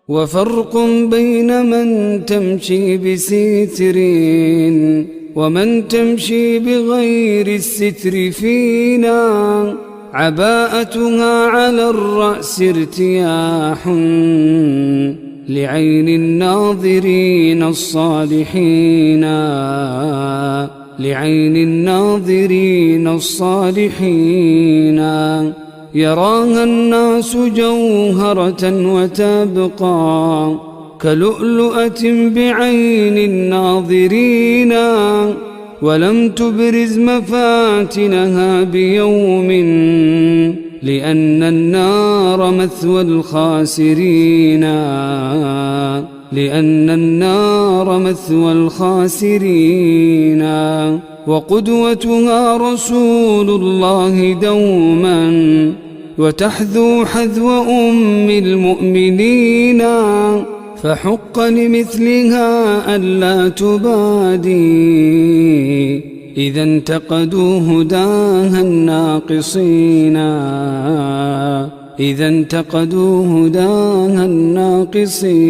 وفرق بين من تمشي بستر ومن تمشي بغير الستر فينا. عباءتها على الرأس ارتياح لعين الناظرين الصالحين، لعين الناظرين الصالحين. يراها الناس جوهرة وتبقى كلؤلؤة بعين الناظرين، ولم تبرز مفاتنها بيوم لأن النار مثوى الخاسرين، لأن النار مثوى الخاسرين. وقدوتها رسول الله دوما وتحذو حذو أم المؤمنين، فحق لمثلها ألا تبادي إذا انتقدوا هداها الناقصين، إذا انتقدوا هداها الناقصين.